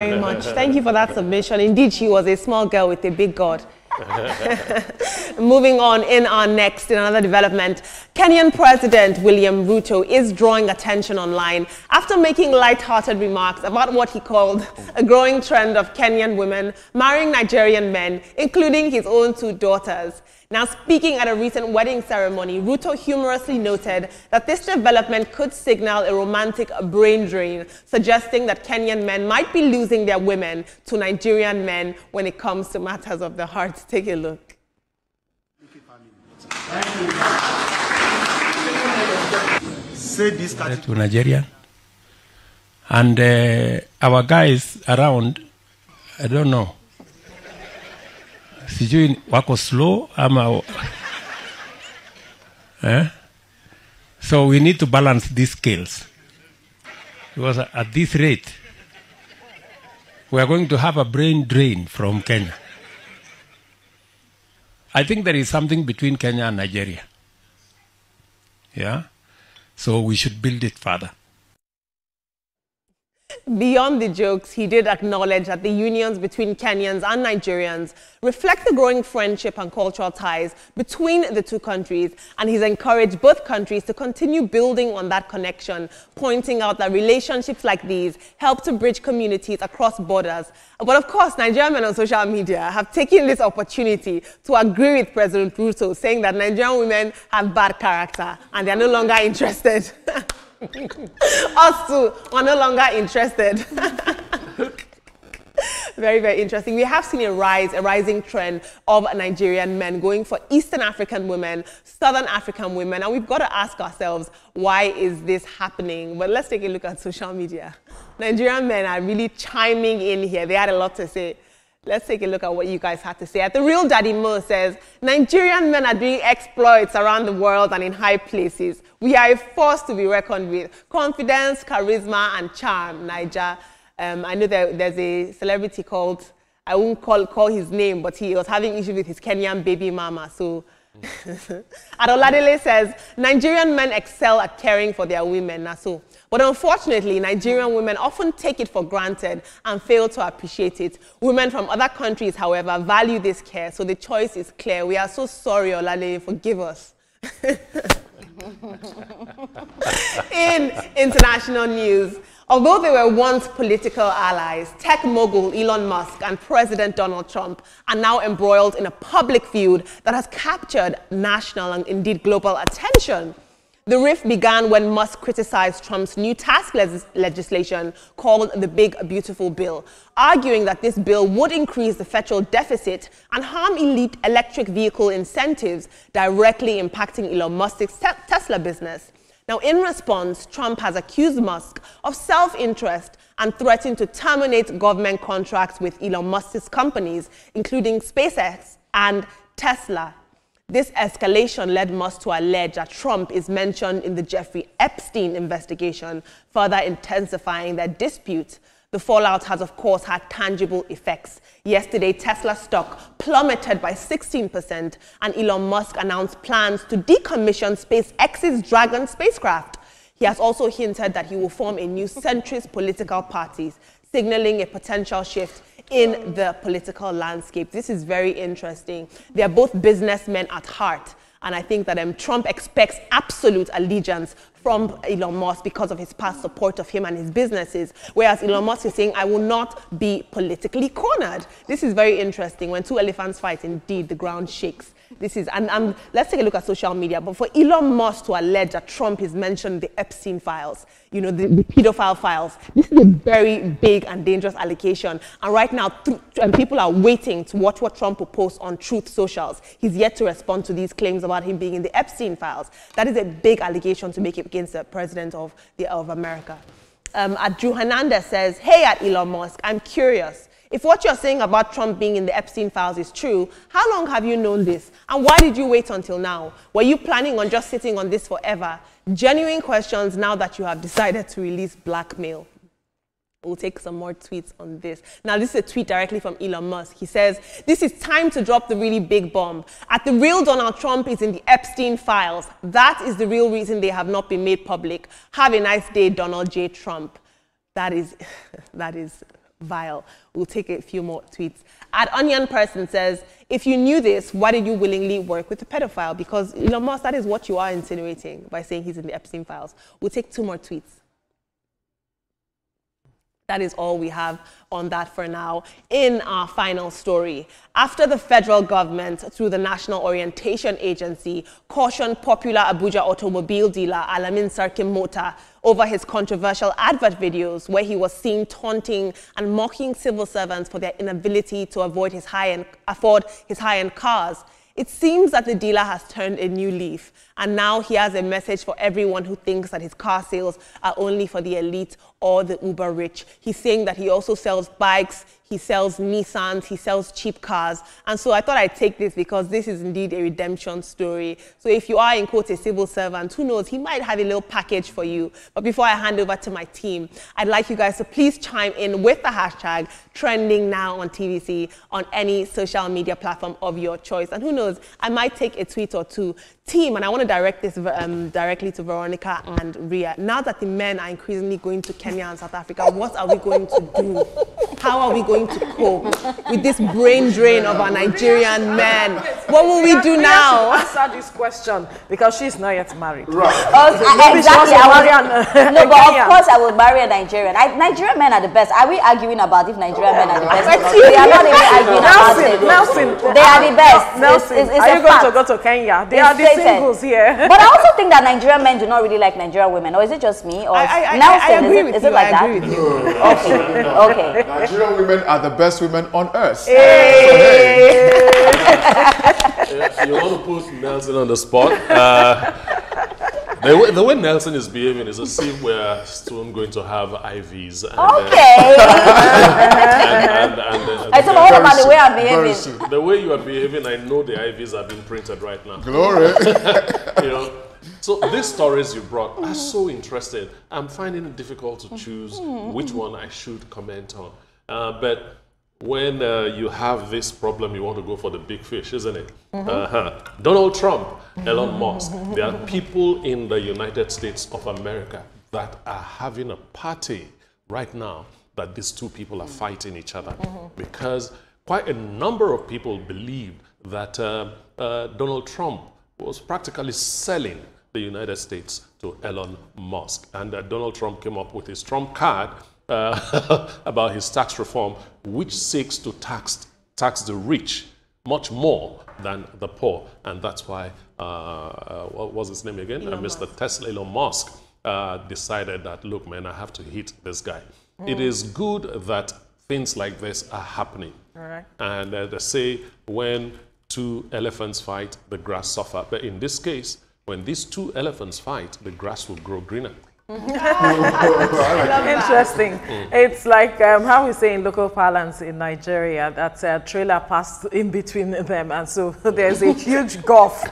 Very much. Thank you for that submission. Indeed, she was a small girl with a big God. Moving on, in another development, Kenyan President William Ruto is drawing attention online after making light-hearted remarks about what he called a growing trend of Kenyan women marrying Nigerian men, including his own 2 daughters. Now, speaking at a recent wedding ceremony, Ruto humorously noted that this development could signal a romantic brain drain, suggesting that Kenyan men might be losing their women to Nigerian men when it comes to matters of the heart. Take a look. Say this to Nigeria. And our guys around, I don't know. Sijui wako slow ama so we need to balance these scales, because at this rate we are going to have a brain drain from Kenya. I think there is something between Kenya and Nigeria, so we should build it further. Beyond the jokes, he did acknowledge that the unions between Kenyans and Nigerians reflect the growing friendship and cultural ties between the 2 countries, and he's encouraged both countries to continue building on that connection, pointing out that relationships like these help to bridge communities across borders. But of course, Nigerian men on social media have taken this opportunity to agree with President Ruto, saying that Nigerian women have bad character and they're no longer interested. Us too are no longer interested. Very, very interesting. We have seen a rising trend of Nigerian men going for Eastern African women, Southern African women, and we've got to ask ourselves, why is this happening? But let's take a look at social media. Nigerian men are really chiming in here. They had a lot to say. Let's take a look at what you guys had to say. At The Real Daddy Mo says, Nigerian men are doing exploits around the world and in high places. We are a force to be reckoned with. Confidence, charisma, and charm, Niger. I know there's a celebrity called, I won't call his name, but he was having issues with his Kenyan baby mama. So, Adoladele says, Nigerian men excel at caring for their women. So, but unfortunately, Nigerian women often take it for granted and fail to appreciate it. Women from other countries, however, value this care, so the choice is clear. We are so sorry, Oladele, forgive us. In international news, although they were once political allies, tech mogul Elon Musk and President Donald Trump are now embroiled in a public feud that has captured national and indeed global attention. The rift began when Musk criticized Trump's new tax legislation called the Big Beautiful Bill, arguing that this bill would increase the federal deficit and harm elite electric vehicle incentives, directly impacting Elon Musk's Tesla business. Now, in response, Trump has accused Musk of self-interest and threatened to terminate government contracts with Elon Musk's companies, including SpaceX and Tesla. This escalation led Musk to allege that Trump is mentioned in the Jeffrey Epstein investigation, further intensifying their dispute. The fallout has, of course, had tangible effects. Yesterday, Tesla stock plummeted by 16%, and Elon Musk announced plans to decommission SpaceX's Dragon spacecraft. He has also hinted that he will form a new centrist political party, signaling a potential shift in the political landscape. This is very interesting. They are both businessmen at heart, and I think that Trump expects absolute allegiance from Elon Musk because of his past support of him and his businesses, whereas Elon Musk is saying, I will not be politically cornered. This is very interesting. When 2 elephants fight, indeed, the ground shakes. This is, and let's take a look at social media. But for Elon Musk to allege that Trump is mentioned the Epstein files, you know, the pedophile files, this is a very big and dangerous allegation. And right now, people are waiting to watch what Trump will post on Truth Socials. He's yet to respond to these claims about him being in the Epstein files. That is a big allegation to make against the president of America. Adju Hernandez says, hey, at Elon Musk, I'm curious. If what you're saying about Trump being in the Epstein files is true, how long have you known this? And why did you wait until now? Were you planning on just sitting on this forever? Genuine questions now that you have decided to release blackmail. We'll take some more tweets on this. Now, this is a tweet directly from Elon Musk. He says, this is time to drop the really big bomb. At the real Donald Trump is in the Epstein files. That is the real reason they have not been made public. Have a nice day, Donald J. Trump. That is vile. We'll take a few more tweets. Onion Person says, if you knew this, why did you willingly work with a pedophile? Because Elon Musk, that is what you are insinuating by saying he's in the Epstein files. We'll take 2 more tweets. That is all we have on that for now. In our final story, after the federal government, through the National Orientation Agency, cautioned popular Abuja automobile dealer Alamin Sarkinmota over his controversial advert videos where he was seen taunting and mocking civil servants for their inability to afford his high-end cars, it seems that the dealer has turned a new leaf, and now he has a message for everyone who thinks that his car sales are only for the elite or the uber rich. He's saying that he also sells bikes, he sells Nissans, he sells cheap cars. And so I thought I'd take this because this is indeed a redemption story. So if you are, in quotes, a civil servant, who knows, he might have a little package for you. But before I hand over to my team, I'd like you guys to please chime in with the hashtag trending now on TVC on any social media platform of your choice. And who knows, I might take a tweet or two. Team, and I want to direct this directly to Veronica and Ria. Now that the men are increasingly going to Kenya and South Africa, what are we going to do? How are we going to cope with this brain drain of our Nigerian men? What will we do now? Answer this question because she's not yet married. Right. Exactly. No, but of course I will marry a Nigerian. Nigerian men are the best. Are we arguing about if Nigerian men are the best? We are not even arguing about it. Nelson, they are the best. Nelson, are you going to go to Kenya? They are the singles here. But I also think that Nigerian men do not really like Nigerian women. Or is it just me? Or Nelson, is it like that? Okay. Nigerian women are the best women on earth. Hey. You want to put Nelson on the spot? The way Nelson is behaving is as if we're soon going to have IVs. And, okay. I don't know all about the way I'm behaving. The way you are behaving, I know the IVs are being printed right now. Glory. You know. So these stories you brought are so interesting. I'm finding it difficult to choose which one I should comment on. But when you have this problem, you want to go for the big fish, isn't it? Donald Trump, Elon Musk, there are people in the United States of America that are having a party right now that these two people are fighting each other because quite a number of people believed that Donald Trump was practically selling the United States to Elon Musk. And Donald Trump came up with his Trump card about his tax reform, which seeks to tax the rich much more than the poor. And that's why, what was his name again? Mr. Tesla, Elon Musk, decided that, look, man, I have to hit this guy. It is good that things like this are happening. All right. And they say when 2 elephants fight, the grass suffer. But in this case, when these 2 elephants fight, the grass will grow greener. Interesting. It's like how we say in local parlance in Nigeria that a trailer passed in between them, and so there's a huge gulf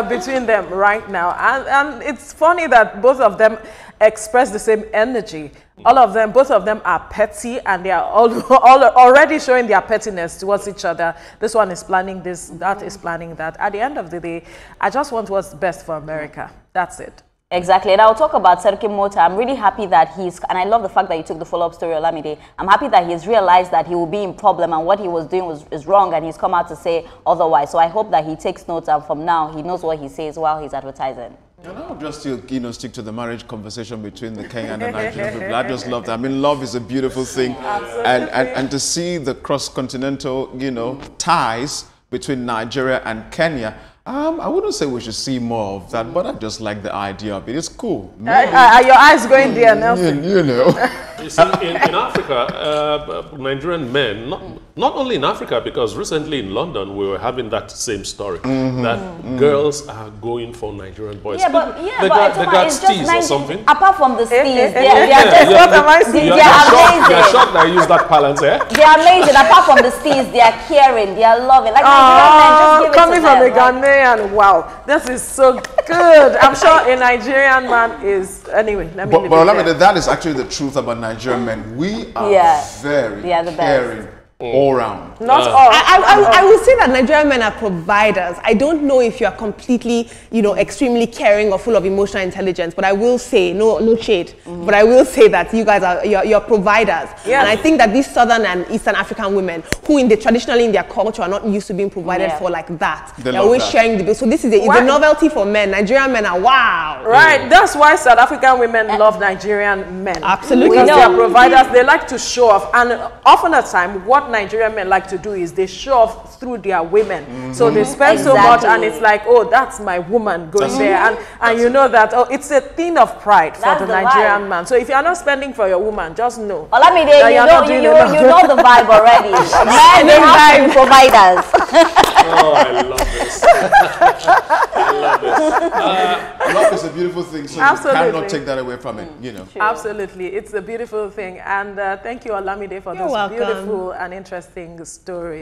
between them right now. And it's funny that both of them express the same energy. Both of them are petty, and they are all already showing their pettiness towards each other. This one is planning this, that is planning that. At the end of the day, I just want what's best for America. That's it. Exactly, and I'll talk about Sarkin-Mota. I'm really happy that and I love the fact that you took the follow-up story, Olamide. I'm happy that he's realized that he will be in problem and what he was doing is wrong, and he's come out to say otherwise. So I hope that he takes notes, and from now he knows what he says while he's advertising. And I'll just stick to the marriage conversation between the Kenyan and the Nigerian people. I just love that. I mean, love is a beautiful thing, and to see the cross-continental ties between Nigeria and Kenya. I wouldn't say we should see more of that, but I just like the idea of it. It's cool. Are your eyes going there, Nelson? You know. You see, in Africa, Nigerian men, not only in Africa, because recently in London we were having that same story, that girls are going for Nigerian boys. Yeah, but they got steez or something. Apart from the steez, they are amazing. You're shocked that I use that balance, eh? They are amazing. Apart from the steez, they are caring, they are loving. Like Nigerian men, just give it coming to from them, the Ghanaian, wow, this is so good. I'm sure a Nigerian man is anyway. Let me. But that is actually the truth about Nigerian men. We are very caring, all round. Not all. I would say that Nigerian men are providers. I don't know if you are completely, extremely caring or full of emotional intelligence, but I will say, no shade, but I will say that you guys are, you're providers. Yes. And I think that these Southern and Eastern African women, who traditionally in their culture are not used to being provided for like that, they're always sharing the bill. So this is it's a novelty for men. Nigerian men are wow. Right. That's why South African women love Nigerian men. Absolutely. Because they are providers. They like to show off. And often at time, what Nigerian men like to do is they show off through their women. So they spend so much, and it's like, oh, that's my woman going there. And you know that, it's a thing of pride for the Nigerian man. So if you're not spending for your woman, just know. Olamide, you know the vibe already. Men, they have to be providers. Oh, I love this. I love this. Love is a beautiful thing, so you cannot take that away from it, Sure. Absolutely. It's a beautiful thing. And thank you, Olamide, for those beautiful and interesting stories.